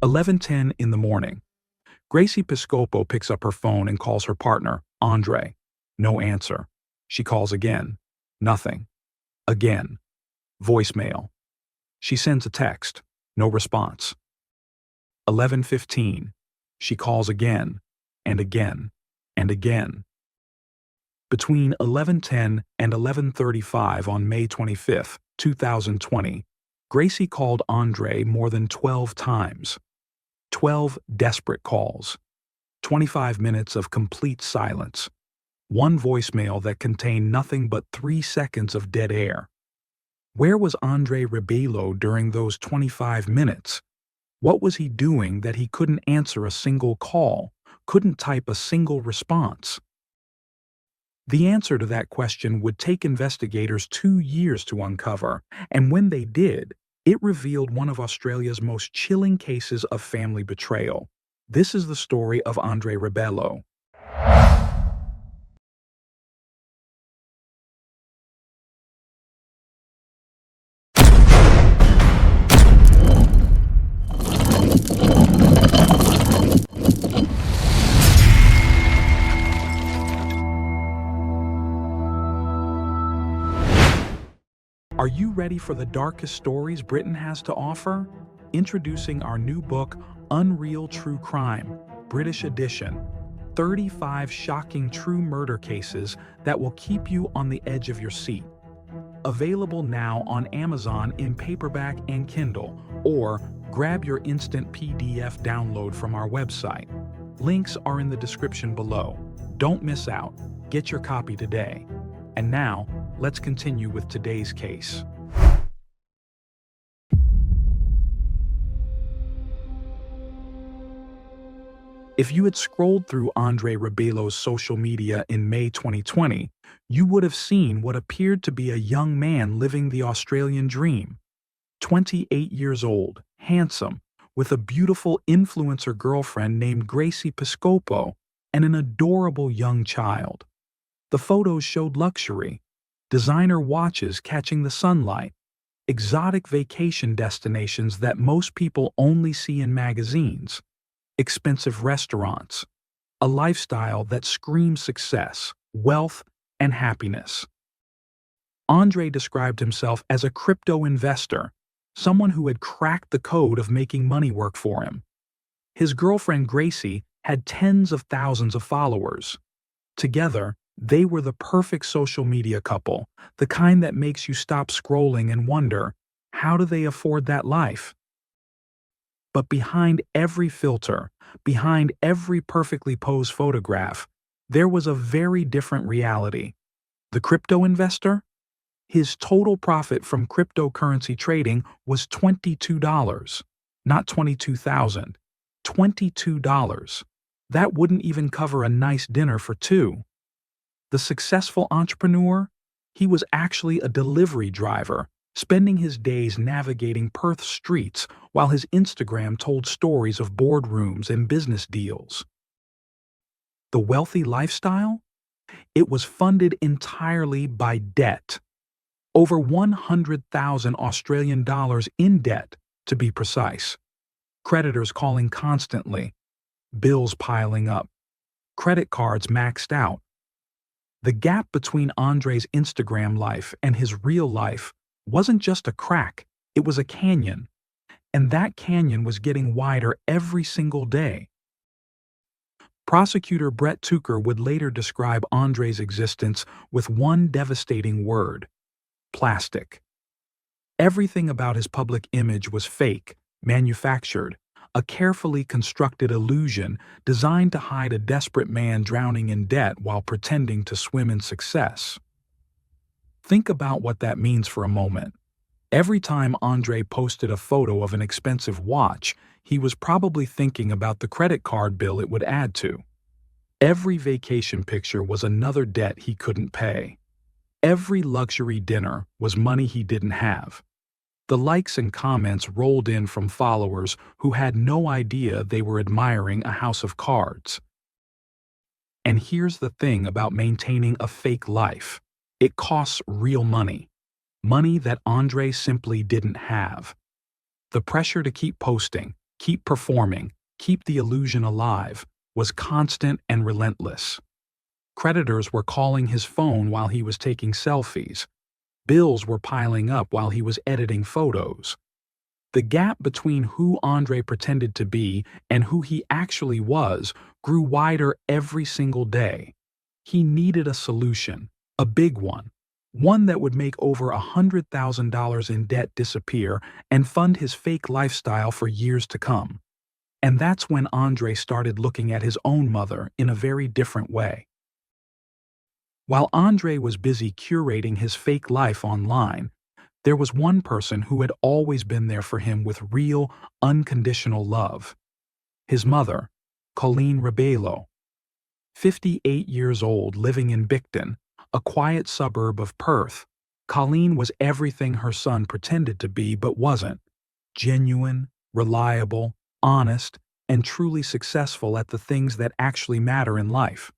11:10 in the morning. Gracie Piscopo picks up her phone and calls her partner, Andre. No answer. She calls again. Nothing. Again. Voicemail. She sends a text. No response. 11:15. She calls again, and again, and again. Between 11:10 and 11:35 on May 25, 2020, Gracie called Andre more than 12 times. 12 desperate calls. 25 minutes of complete silence. One voicemail that contained nothing but 3 seconds of dead air. Where was Andre Rebelo during those 25 minutes? What was he doing that he couldn't answer a single call, couldn't type a single response? The answer to that question would take investigators 2 years to uncover, and when they did, it revealed one of Australia's most chilling cases of family betrayal. This is the story of Andre Rebelo. Are you ready for the darkest stories Britain has to offer? Introducing our new book, Unreal True Crime, British edition. 35 shocking true murder cases that will keep you on the edge of your seat. Available now on Amazon in paperback and Kindle, or grab your instant PDF download from our website. Links are in the description below. Don't miss out. Get your copy today. And now, let's continue with today's case. If you had scrolled through Andre Rebelo's social media in May 2020, you would have seen what appeared to be a young man living the Australian dream. 28 years old, handsome, with a beautiful influencer girlfriend named Gracie Piscopo and an adorable young child. The photos showed luxury, designer watches catching the sunlight, exotic vacation destinations that most people only see in magazines, expensive restaurants, a lifestyle that screams success, wealth, and happiness. Andre described himself as a crypto investor, someone who had cracked the code of making money work for him. His girlfriend Gracie had tens of thousands of followers. Together, they were the perfect social media couple, the kind that makes you stop scrolling and wonder, how do they afford that life? But behind every filter, behind every perfectly posed photograph, there was a very different reality. The crypto investor? His total profit from cryptocurrency trading was $22, not $22,000. $22. That wouldn't even cover a nice dinner for two. The successful entrepreneur? He was actually a delivery driver, spending his days navigating Perth's streets while his Instagram told stories of boardrooms and business deals. The wealthy lifestyle? It was funded entirely by debt. Over 100,000 Australian dollars in debt, to be precise. Creditors calling constantly, bills piling up, credit cards maxed out. The gap between Andre's Instagram life and his real life wasn't just a crack, it was a canyon. And that canyon was getting wider every single day. Prosecutor Brett Tucker would later describe Andre's existence with one devastating word: plastic. Everything about his public image was fake, manufactured, a carefully constructed illusion designed to hide a desperate man drowning in debt while pretending to swim in success. Think about what that means for a moment. Every time Andre posted a photo of an expensive watch, he was probably thinking about the credit card bill it would add to. Every vacation picture was another debt he couldn't pay. Every luxury dinner was money he didn't have. The likes and comments rolled in from followers who had no idea they were admiring a house of cards. And here's the thing about maintaining a fake life. It costs real money. Money that Andre simply didn't have. The pressure to keep posting, keep performing, keep the illusion alive, was constant and relentless. Creditors were calling his phone while he was taking selfies. Bills were piling up while he was editing photos. The gap between who Andre pretended to be and who he actually was grew wider every single day. He needed a solution, a big one that would make over $100,000 in debt disappear and fund his fake lifestyle for years to come. And that's when Andre started looking at his own mother in a very different way. While Andre was busy curating his fake life online, there was one person who had always been there for him with real, unconditional love. His mother, Colleen Rebelo. 58 years old, living in Bicton, a quiet suburb of Perth, Colleen was everything her son pretended to be but wasn't. Genuine, reliable, honest, and truly successful at the things that actually matter in life.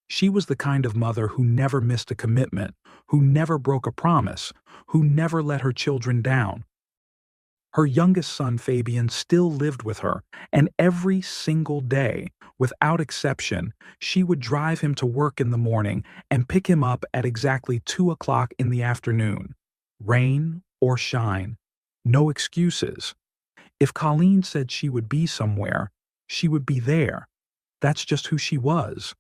She was the kind of mother who never missed a commitment, who never broke a promise, who never let her children down. Her youngest son, Fabian, still lived with her, and every single day, without exception, she would drive him to work in the morning and pick him up at exactly 2 o'clock in the afternoon. Rain or shine. No excuses. If Colleen said she would be somewhere, she would be there. That's just who she was.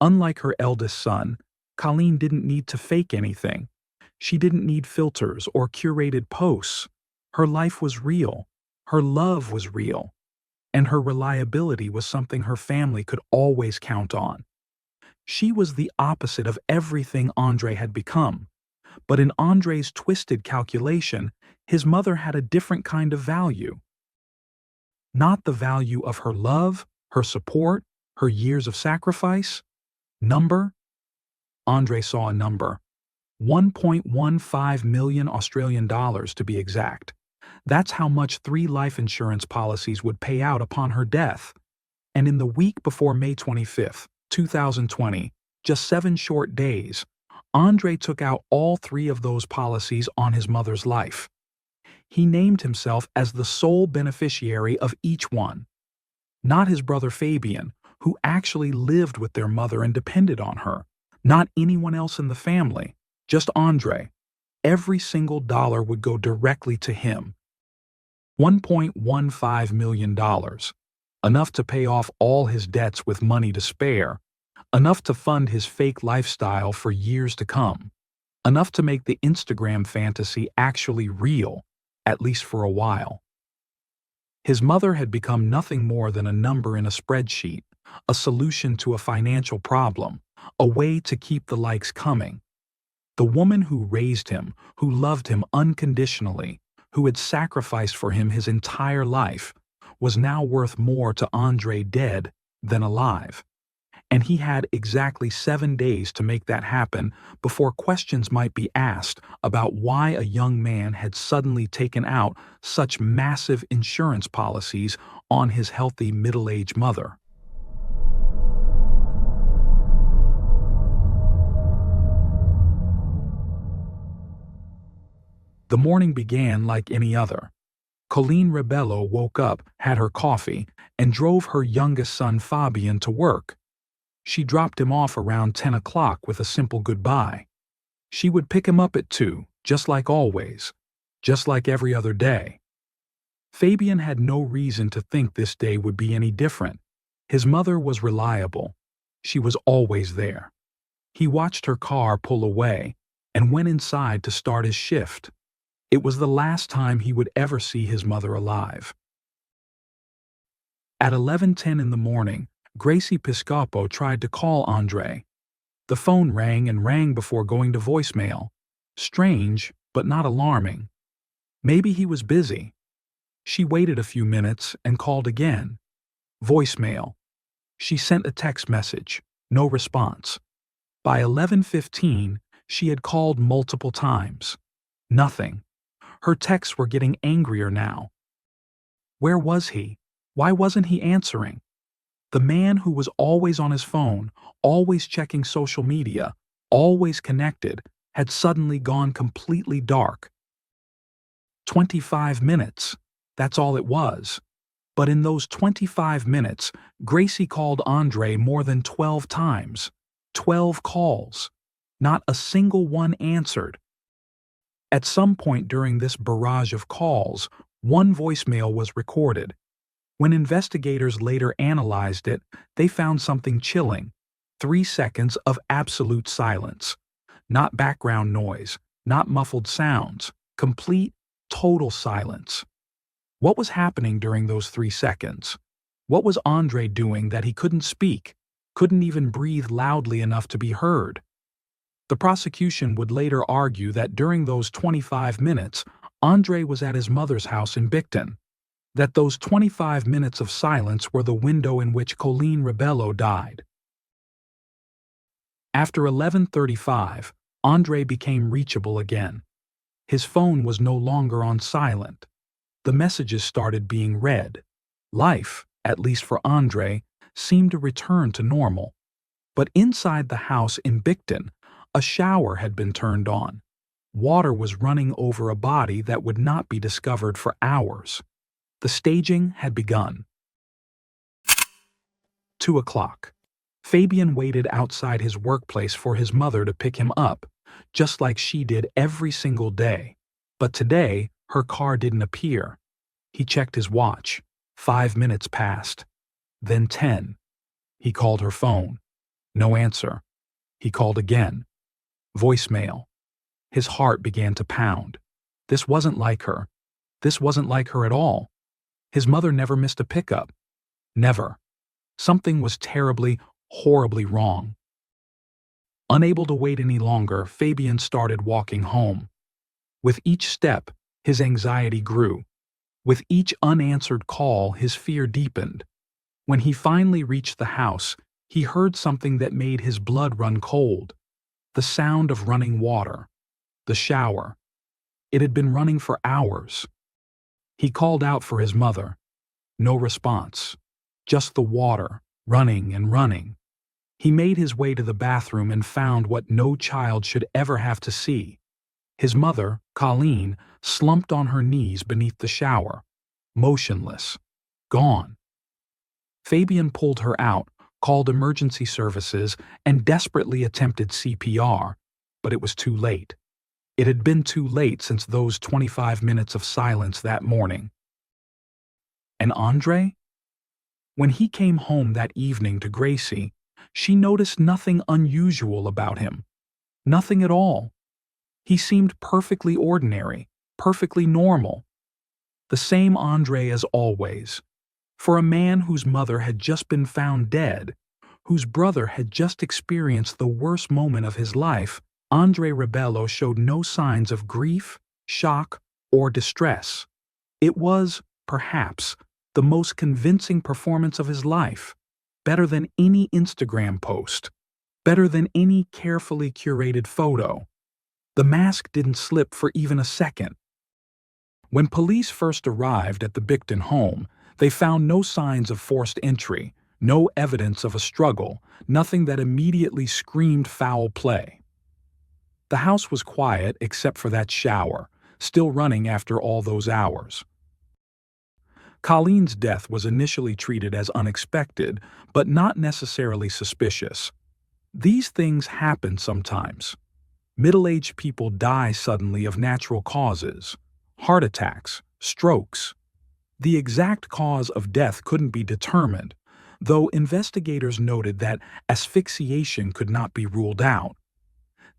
Unlike her eldest son, Colleen didn't need to fake anything. She didn't need filters or curated posts. Her life was real. Her love was real. And her reliability was something her family could always count on. She was the opposite of everything Andre had become. But in Andre's twisted calculation, his mother had a different kind of value. Not the value of her love, her support, her years of sacrifice. Number? Andre saw a number. 1.15 million Australian dollars to be exact. That's how much 3 life insurance policies would pay out upon her death. And in the week before May 25th, 2020, just 7 short days, Andre took out all 3 of those policies on his mother's life. He named himself as the sole beneficiary of each one. Not his brother Fabian, who actually lived with their mother and depended on her. Not anyone else in the family, just Andre. Every single dollar would go directly to him. $1.15 million. Enough to pay off all his debts with money to spare. Enough to fund his fake lifestyle for years to come. Enough to make the Instagram fantasy actually real, at least for a while. His mother had become nothing more than a number in a spreadsheet, a solution to a financial problem, a way to keep the likes coming. The woman who raised him, who loved him unconditionally, who had sacrificed for him his entire life, was now worth more to Andre dead than alive. And he had exactly 7 days to make that happen before questions might be asked about why a young man had suddenly taken out such massive insurance policies on his healthy middle-aged mother. The morning began like any other. Colleen Rebelo woke up, had her coffee, and drove her youngest son Fabian to work. She dropped him off around 10 o'clock with a simple goodbye. She would pick him up at 2, just like always, just like every other day. Fabian had no reason to think this day would be any different. His mother was reliable. She was always there. He watched her car pull away and went inside to start his shift. It was the last time he would ever see his mother alive. At 11:10 in the morning, Gracie Piscopo tried to call Andre. The phone rang and rang before going to voicemail. Strange, but not alarming. Maybe he was busy. She waited a few minutes and called again. Voicemail. She sent a text message. No response. By 11:15, she had called multiple times. Nothing. Her texts were getting angrier now. Where was he? Why wasn't he answering? The man who was always on his phone, always checking social media, always connected, had suddenly gone completely dark. 25 minutes. That's all it was. But in those 25 minutes, Gracie called Andre more than 12 times. 12 calls. Not a single one answered. At some point during this barrage of calls, one voicemail was recorded. When investigators later analyzed it, they found something chilling. 3 seconds of absolute silence. Not background noise, not muffled sounds. Complete, total silence. What was happening during those 3 seconds? What was Andre doing that he couldn't speak, couldn't even breathe loudly enough to be heard? The prosecution would later argue that during those 25 minutes, Andre was at his mother's house in Bicton, that those 25 minutes of silence were the window in which Colleen Rebello died. After 11:35, Andre became reachable again. His phone was no longer on silent. The messages started being read. Life, at least for Andre, seemed to return to normal. But inside the house in Bicton, a shower had been turned on. Water was running over a body that would not be discovered for hours. The staging had begun. 2 o'clock. Fabian waited outside his workplace for his mother to pick him up, just like she did every single day. But today, her car didn't appear. He checked his watch. 5 minutes passed. Then 10. He called her phone. No answer. He called again. Voicemail. His heart began to pound. This wasn't like her. This wasn't like her at all. His mother never missed a pickup. Never. Something was terribly, horribly wrong. Unable to wait any longer, Fabian started walking home. With each step, his anxiety grew. With each unanswered call, his fear deepened. When he finally reached the house, he heard something that made his blood run cold. The sound of running water. The shower. It had been running for hours. He called out for his mother. No response. Just the water, running and running. He made his way to the bathroom and found what no child should ever have to see. His mother, Colleen, slumped on her knees beneath the shower, motionless, gone. Fabian pulled her out, called emergency services, and desperately attempted CPR, but it was too late. It had been too late since those 25 minutes of silence that morning. And Andre? When he came home that evening to Gracie, she noticed nothing unusual about him. Nothing at all. He seemed perfectly ordinary, perfectly normal. The same Andre as always. For a man whose mother had just been found dead, whose brother had just experienced the worst moment of his life, Andre Rebello showed no signs of grief, shock, or distress. It was, perhaps, the most convincing performance of his life. Better than any Instagram post. Better than any carefully curated photo. The mask didn't slip for even a second. When police first arrived at the Bicton home, they found no signs of forced entry, no evidence of a struggle, nothing that immediately screamed foul play. The house was quiet except for that shower, still running after all those hours. Colleen's death was initially treated as unexpected, but not necessarily suspicious. These things happen sometimes. Middle-aged people die suddenly of natural causes, heart attacks, strokes. The exact cause of death couldn't be determined, though investigators noted that asphyxiation could not be ruled out.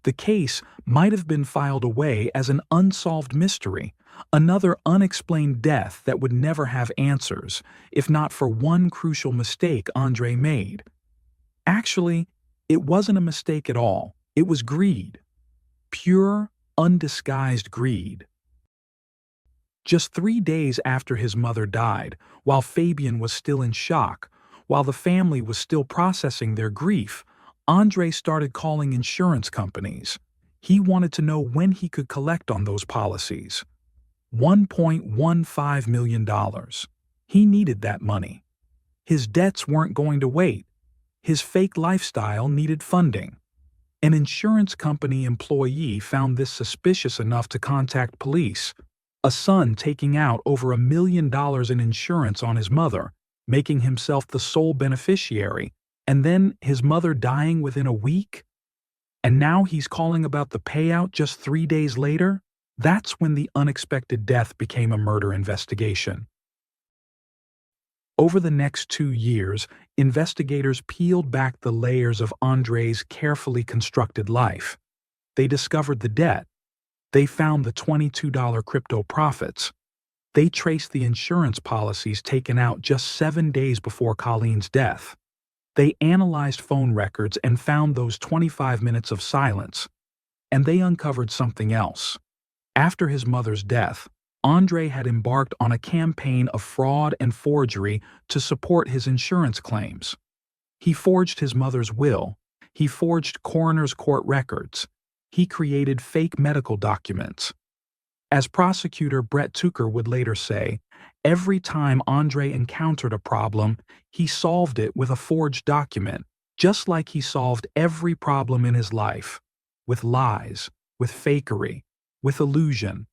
The case might have been filed away as an unsolved mystery, another unexplained death that would never have answers, if not for one crucial mistake Andre made. Actually, it wasn't a mistake at all. It was greed. Pure, undisguised greed. Just 3 days after his mother died, while Fabian was still in shock, while the family was still processing their grief, Andre started calling insurance companies. He wanted to know when he could collect on those policies. $1.15 million. He needed that money. His debts weren't going to wait. His fake lifestyle needed funding. An insurance company employee found this suspicious enough to contact police. A son taking out over $1 million in insurance on his mother, making himself the sole beneficiary, and then his mother dying within a week? And now he's calling about the payout just 3 days later? That's when the unexpected death became a murder investigation. Over the next 2 years, investigators peeled back the layers of Andre's carefully constructed life. They discovered the debt. They found the $22 crypto profits. They traced the insurance policies taken out just 7 days before Colleen's death. They analyzed phone records and found those 25 minutes of silence. And they uncovered something else. After his mother's death, Andre had embarked on a campaign of fraud and forgery to support his insurance claims. He forged his mother's will. He forged coroner's court records. He created fake medical documents. As prosecutor Brett Tucker would later say, every time Andre encountered a problem, he solved it with a forged document, just like he solved every problem in his life, with lies, with fakery, with illusion.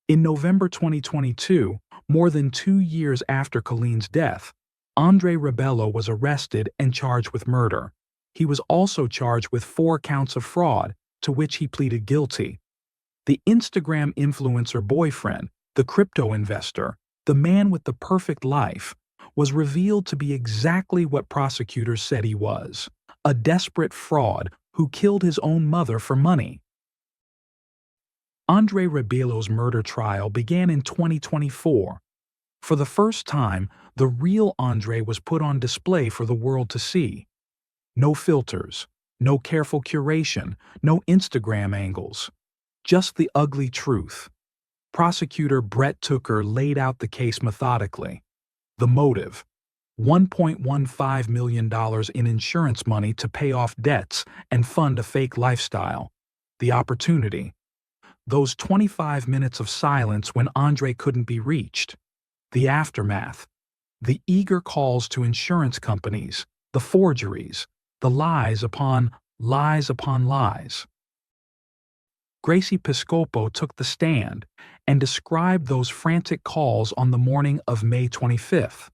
In November 2022, more than 2 years after Colleen's death, Andre Rebello was arrested and charged with murder. He was also charged with 4 counts of fraud, to which he pleaded guilty. The Instagram influencer boyfriend, the crypto investor, the man with the perfect life, was revealed to be exactly what prosecutors said he was: a desperate fraud who killed his own mother for money. Andre Rebello's murder trial began in 2024. For the first time, the real Andre was put on display for the world to see. No filters, no careful curation, no Instagram angles. Just the ugly truth. Prosecutor Brett Tucker laid out the case methodically. The motive: $1.15 million in insurance money to pay off debts and fund a fake lifestyle. The opportunity: those 25 minutes of silence when Andre couldn't be reached. The aftermath: the eager calls to insurance companies, the forgeries, the lies upon lies upon lies. Gracie Piscopo took the stand and described those frantic calls on the morning of May 25th.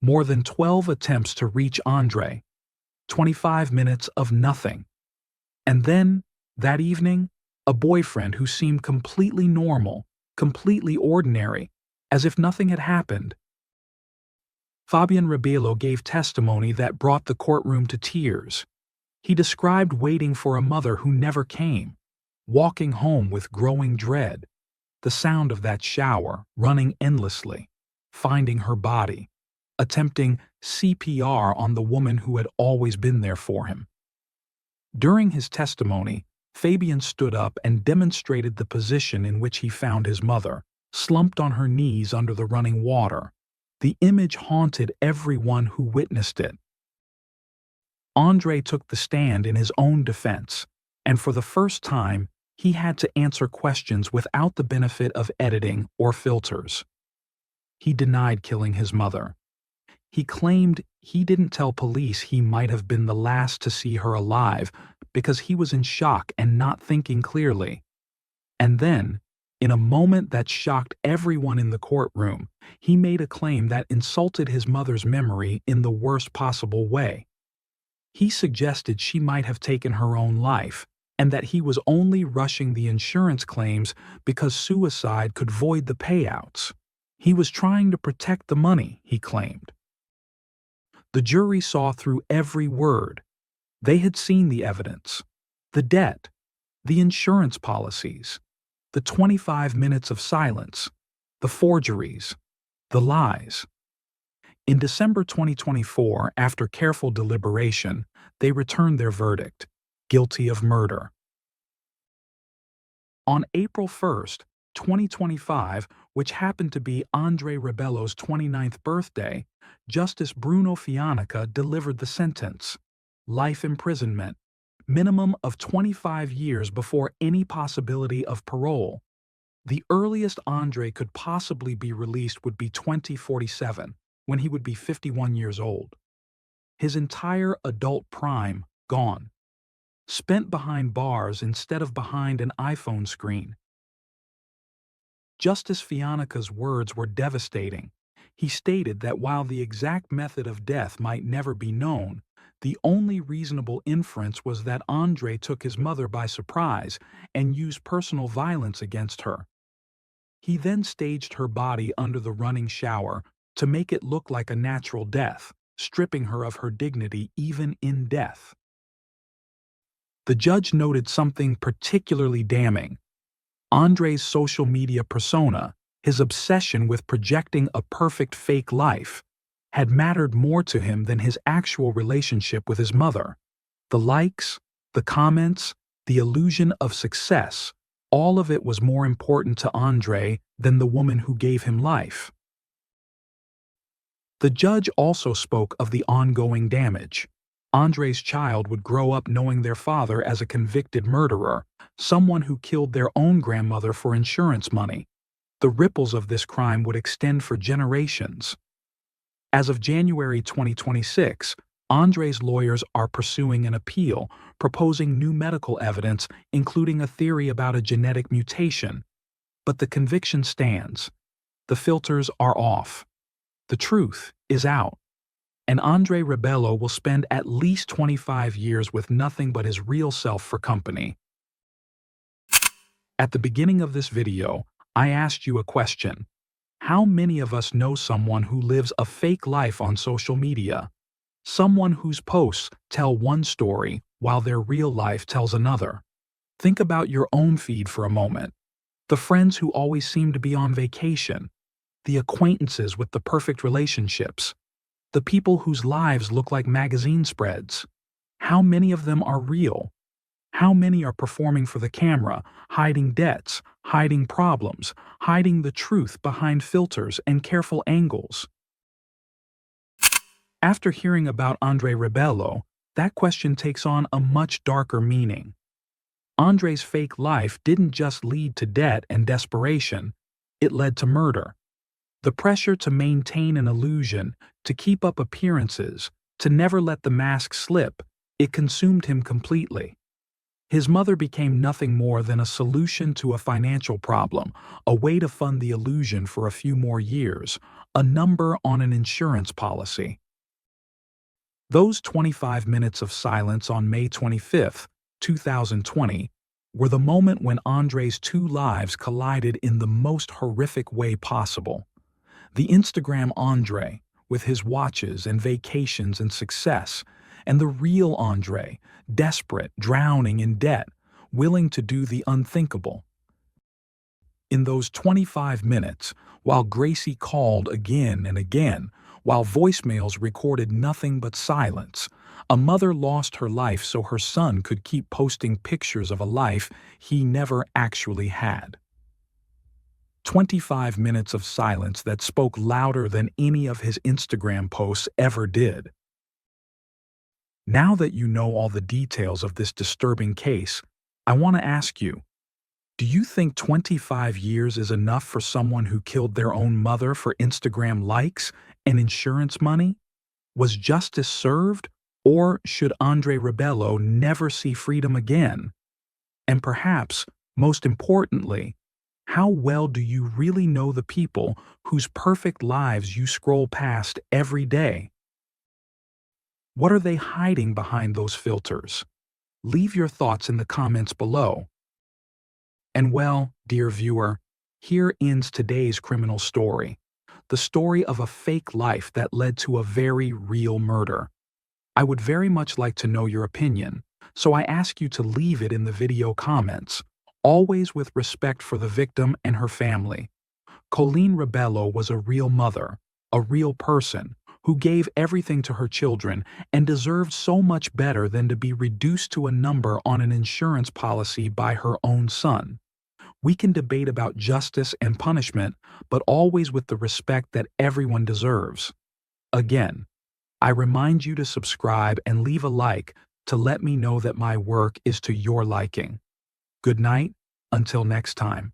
More than 12 attempts to reach Andre. 25 minutes of nothing. And then, that evening, a boyfriend who seemed completely normal, completely ordinary, as if nothing had happened. Fabian Rebello gave testimony that brought the courtroom to tears. He described waiting for a mother who never came, walking home with growing dread, the sound of that shower running endlessly, finding her body, attempting CPR on the woman who had always been there for him. During his testimony, Fabian stood up and demonstrated the position in which he found his mother, slumped on her knees under the running water. The image haunted everyone who witnessed it. Andre took the stand in his own defense, and for the first time, he had to answer questions without the benefit of editing or filters. He denied killing his mother. He claimed he didn't tell police he might have been the last to see her alive because he was in shock and not thinking clearly. And then, in a moment that shocked everyone in the courtroom, he made a claim that insulted his mother's memory in the worst possible way. He suggested she might have taken her own life, and that he was only rushing the insurance claims because suicide could void the payouts. He was trying to protect the money, he claimed. The jury saw through every word. They had seen the evidence, the debt, the insurance policies, the 25 minutes of silence, the forgeries, the lies. In December 2024, after careful deliberation, they returned their verdict: guilty of murder. On April 1st, 2025, which happened to be Andre Rebello's 29th birthday, Justice Bruno Fianca delivered the sentence: life imprisonment, minimum of 25 years before any possibility of parole. The earliest Andre could possibly be released would be 2047, when he would be 51 years old. His entire adult prime gone. Spent behind bars instead of behind an iPhone screen. Justice Fianca's words were devastating. He stated that while the exact method of death might never be known, the only reasonable inference was that Andre took his mother by surprise and used personal violence against her. He then staged her body under the running shower to make it look like a natural death, stripping her of her dignity even in death. The judge noted something particularly damning. Andre's social media persona, his obsession with projecting a perfect fake life, had mattered more to him than his actual relationship with his mother. The likes, the comments, the illusion of success, all of it was more important to Andre than the woman who gave him life. The judge also spoke of the ongoing damage. Andre's child would grow up knowing their father as a convicted murderer, someone who killed their own grandmother for insurance money. The ripples of this crime would extend for generations. As of January 2026, Andre's lawyers are pursuing an appeal, proposing new medical evidence, including a theory about a genetic mutation. But the conviction stands. The filters are off. The truth is out. And Andre Rebello will spend at least 25 years with nothing but his real self for company. At the beginning of this video, I asked you a question. How many of us know someone who lives a fake life on social media? Someone whose posts tell one story while their real life tells another. Think about your own feed for a moment. The friends who always seem to be on vacation. The acquaintances with the perfect relationships. The people whose lives look like magazine spreads. How many of them are real? How many are performing for the camera, hiding debts, hiding problems, hiding the truth behind filters and careful angles? After hearing about Andre Rebello, that question takes on a much darker meaning. Andre's fake life didn't just lead to debt and desperation, it led to murder. The pressure to maintain an illusion, to keep up appearances, to never let the mask slip, it consumed him completely. His mother became nothing more than a solution to a financial problem, a way to fund the illusion for a few more years, a number on an insurance policy. Those 25 minutes of silence on May 25, 2020, were the moment when Andre's two lives collided in the most horrific way possible. The Instagram Andre, with his watches and vacations and success, and the real Andre, desperate, drowning in debt, willing to do the unthinkable. In those 25 minutes, while Gracie called again and again, while voicemails recorded nothing but silence, a mother lost her life so her son could keep posting pictures of a life he never actually had. 25 minutes of silence that spoke louder than any of his Instagram posts ever did. Now that you know all the details of this disturbing case, I want to ask you, do you think 25 years is enough for someone who killed their own mother for Instagram likes and insurance money? Was justice served, or should Andre Rebello never see freedom again? And perhaps, most importantly, how well do you really know the people whose perfect lives you scroll past every day? What are they hiding behind those filters? Leave your thoughts in the comments below. And well, dear viewer, here ends today's criminal story. The story of a fake life that led to a very real murder. I would very much like to know your opinion, so I ask you to leave it in the video comments, always with respect for the victim and her family. Colleen Rebello was a real mother, a real person, who gave everything to her children and deserved so much better than to be reduced to a number on an insurance policy by her own son. We can debate about justice and punishment, but always with the respect that everyone deserves. Again, I remind you to subscribe and leave a like to let me know that my work is to your liking. Good night, until next time.